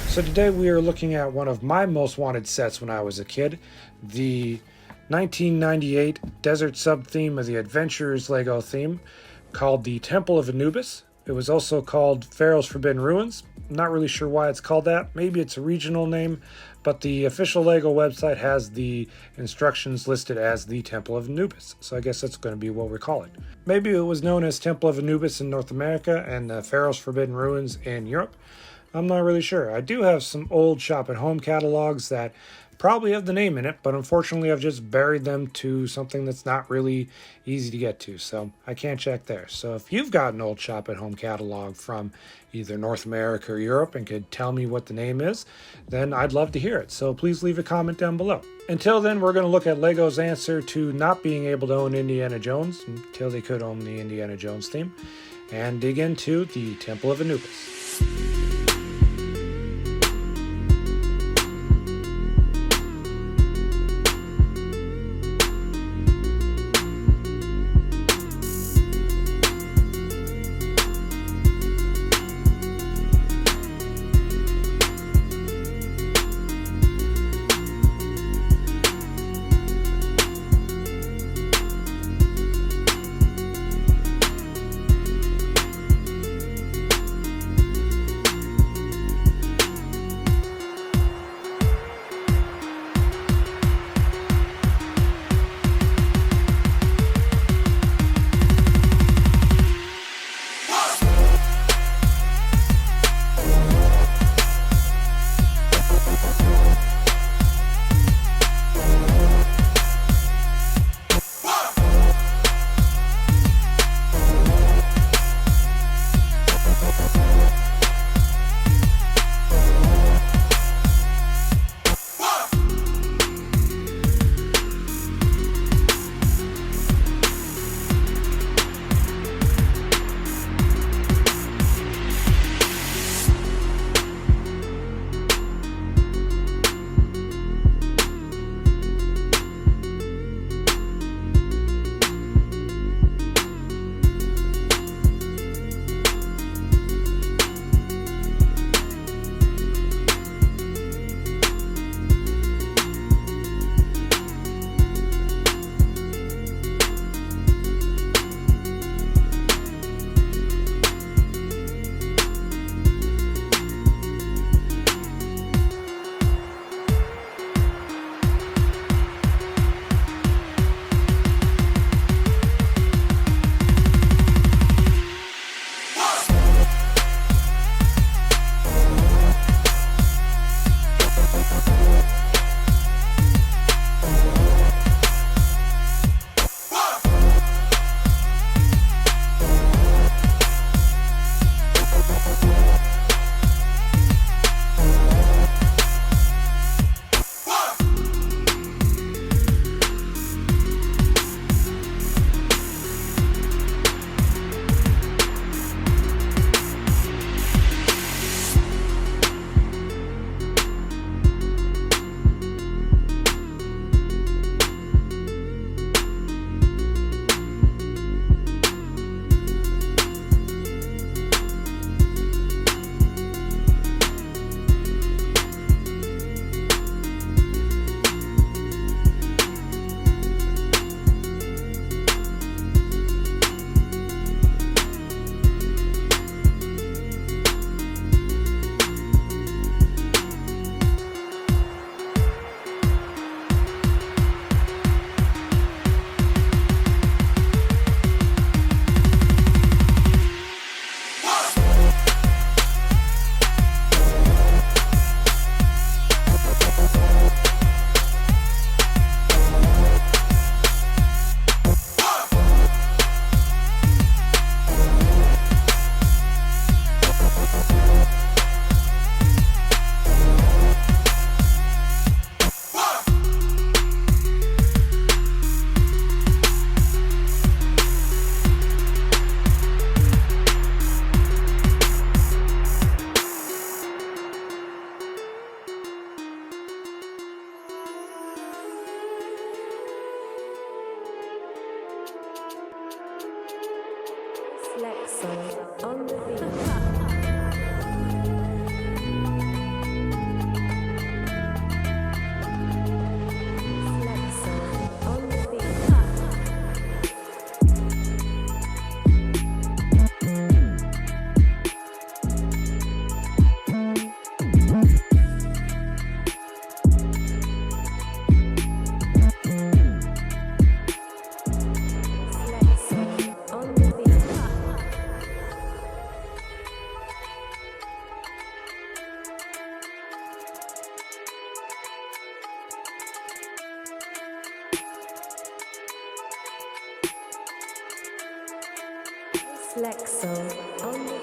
So today we are looking at one of my most wanted sets when I was a kid, the 1998 Desert Sub-theme of the Adventurers Lego theme, called the Temple of Anubis. It was also called Pharaoh's Forbidden Ruins. I'm not really sure why it's called that. Maybe it's a regional name, but the official Lego website has the instructions listed as the Temple of Anubis, so I guess that's going to be what we call it. Maybe it was known as Temple of Anubis in North America and Pharaoh's Forbidden Ruins in Europe. I'm not really sure. I do have some old Shop at Home catalogs that probably have the name in it, but unfortunately I've just buried them to something that's not really easy to get to, so I can't check there. So if you've got an old Shop at Home catalog from either North America or Europe and could tell me what the name is, then I'd love to hear it. So please leave a comment down below. Until then, we're going to look at Lego's answer to not being able to own Indiana Jones until they could own the Indiana Jones theme, and dig into the Temple of Anubis. Lexal on the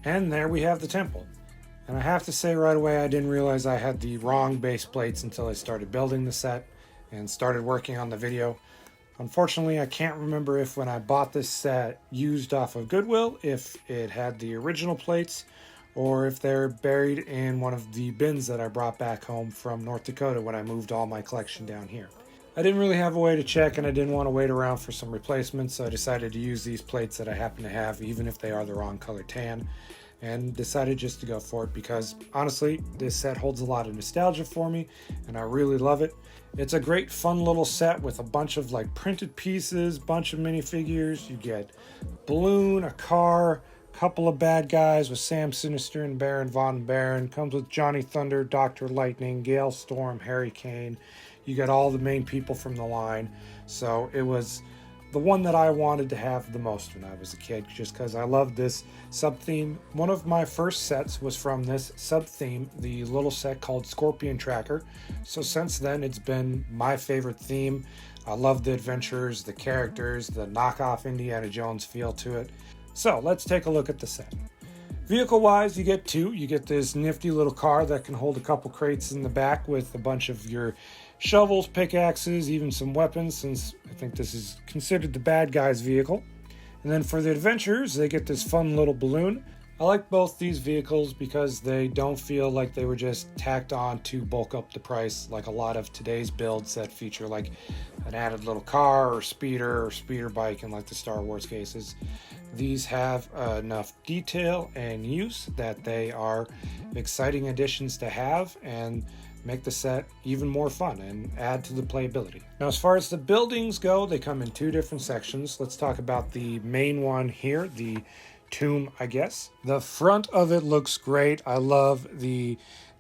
And there we have the temple. And I have to say right away, I didn't realize I had the wrong base plates until I started building the set and started working on the video. Unfortunately, I can't remember if when I bought this set used off of Goodwill, if it had the original plates, or if they're buried in one of the bins that I brought back home from North Dakota when I moved all my collection down here. I didn't really have a way to check, and I didn't want to wait around for some replacements, so I decided to use these plates that I happen to have, even if they are the wrong color tan, and decided just to go for it because, honestly, this set holds a lot of nostalgia for me, and I really love it. It's a great, fun little set with a bunch of like printed pieces, bunch of minifigures. You get balloon, a car, couple of bad guys with Sam Sinister and Baron Von Baron. Comes with Johnny Thunder, Dr. Lightning, Gail Storm, Harry Caine. You get all the main people from the line. So it was the one that I wanted to have the most when I was a kid, just because I loved this sub-theme. One of my first sets was from this sub-theme, the little set called Scorpion Tracker. So since then, it's been my favorite theme. I love the adventures, the characters, the knockoff Indiana Jones feel to it. So let's take a look at the set. Vehicle-wise, you get two. You get this nifty little car that can hold a couple crates in the back with a bunch of your shovels, pickaxes, even some weapons, since I think this is considered the bad guy's vehicle. And then for the adventurers, they get this fun little balloon. I like both these vehicles because they don't feel like they were just tacked on to bulk up the price like a lot of today's builds that feature like an added little car or speeder bike in like the Star Wars cases. These have enough detail and use that they are exciting additions to have and make the set even more fun and add to the playability. Now, as far as the buildings go, they come in two different sections. Let's talk about the main one here, the tomb, I guess. The front of it looks great. I love the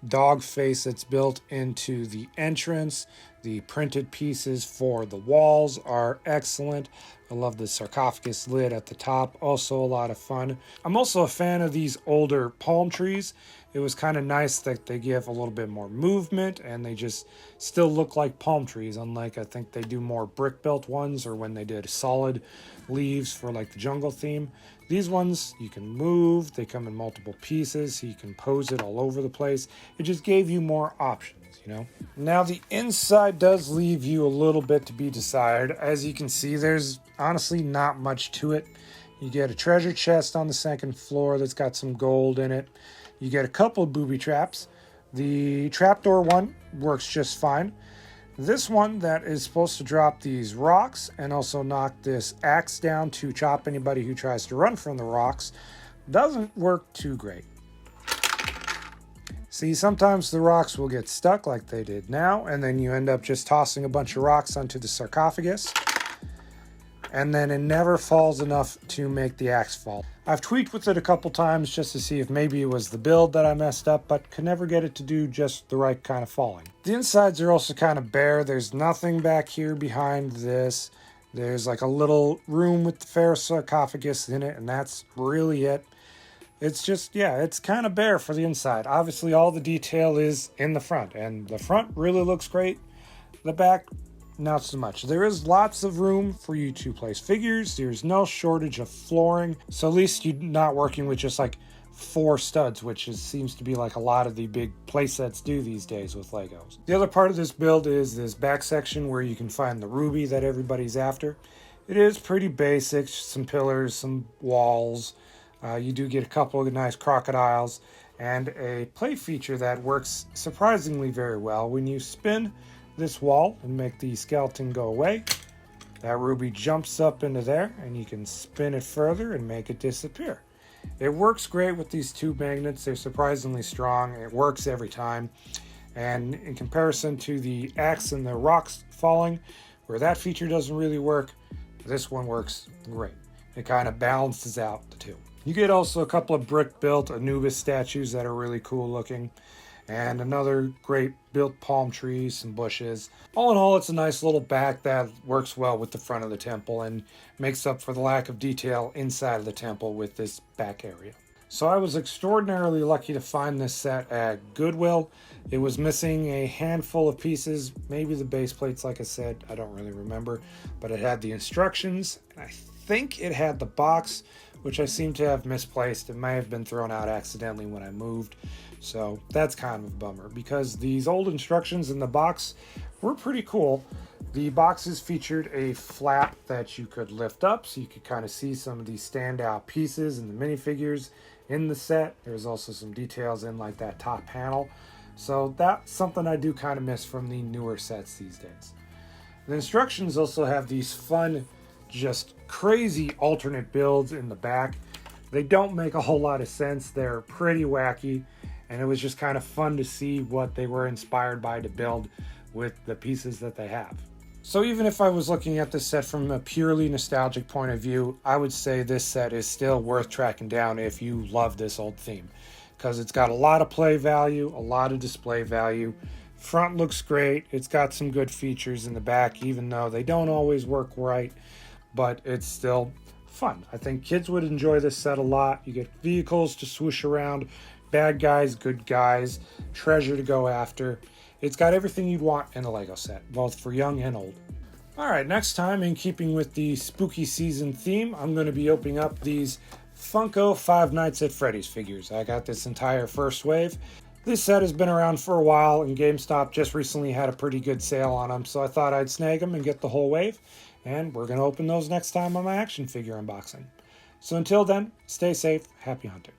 dog face that's built into the entrance. The printed pieces for the walls are excellent. I love the sarcophagus lid at the top, also a lot of fun. I'm also a fan of these older palm trees. It was kind of nice that they give a little bit more movement and they just still look like palm trees, unlike I think they do more brick built ones or when they did solid leaves for like the jungle theme. These ones you can move, they come in multiple pieces, so you can pose it all over the place. It just gave you more options, you know? Now the inside does leave you a little bit to be desired. As you can see, there's honestly not much to it. You get a treasure chest on the second floor that's got some gold in it. You get a couple of booby traps. The trapdoor one works just fine. This one that is supposed to drop these rocks and also knock this axe down to chop anybody who tries to run from the rocks doesn't work too great. See, sometimes the rocks will get stuck like they did now, and then you end up just tossing a bunch of rocks onto the sarcophagus, and then it never falls enough to make the axe fall. I've tweaked with it a couple times just to see if maybe it was the build that I messed up, but could never get it to do just the right kind of falling. The insides are also kind of bare. There's nothing back here behind this. There's like a little room with the Pharaoh sarcophagus in it, and that's really it. It's just, yeah, it's kind of bare for the inside. Obviously, all the detail is in the front, and the front really looks great. The back, not so much. There is lots of room for you to place figures. There's no shortage of flooring. So at least you're not working with just like 4 studs, which seems to be like a lot of the big play sets do these days with Legos. The other part of this build is this back section where you can find the ruby that everybody's after. It is pretty basic, some pillars, some walls. You do get a couple of nice crocodiles and a play feature that works surprisingly very well. When you spin this wall and make the skeleton go away, that ruby jumps up into there and you can spin it further and make it disappear. It works great with these two magnets. They're surprisingly strong. It works every time. And in comparison to the axe and the rocks falling, where that feature doesn't really work, this one works great. It kind of balances out the two. You get also a couple of brick-built Anubis statues that are really cool looking, and another great built palm trees, some bushes. All in all, it's a nice little back that works well with the front of the temple and makes up for the lack of detail inside of the temple with this back area. So I was extraordinarily lucky to find this set at Goodwill. It was missing a handful of pieces, maybe the base plates, like I said, I don't really remember, but it had the instructions, and I think it had the box, which I seem to have misplaced. It may have been thrown out accidentally when I moved, so that's kind of a bummer, because these old instructions in the box were pretty cool. The boxes featured a flap that you could lift up, so you could kind of see some of these standout pieces and the minifigures in the set. There's also some details in like that top panel. So that's something I do kind of miss from the newer sets these days. The instructions also have these fun, just crazy alternate builds in the back. They don't make a whole lot of sense. They're pretty wacky, and it was just kind of fun to see what they were inspired by to build with the pieces that they have. So even if I was looking at this set from a purely nostalgic point of view, I would say this set is still worth tracking down if you love this old theme, because it's got a lot of play value, a lot of display value. Front looks great. It's got some good features in the back, even though they don't always work right, but it's still fun. I think kids would enjoy this set a lot. You get vehicles to swoosh around, bad guys, good guys, treasure to go after. It's got everything you'd want in a Lego set, both for young and old. Alright, next time, in keeping with the spooky season theme, I'm going to be opening up these Funko Five Nights at Freddy's figures. I got this entire first wave. This set has been around for a while, and GameStop just recently had a pretty good sale on them, so I thought I'd snag them and get the whole wave, and we're going to open those next time on my action figure unboxing. So until then, stay safe, happy hunting.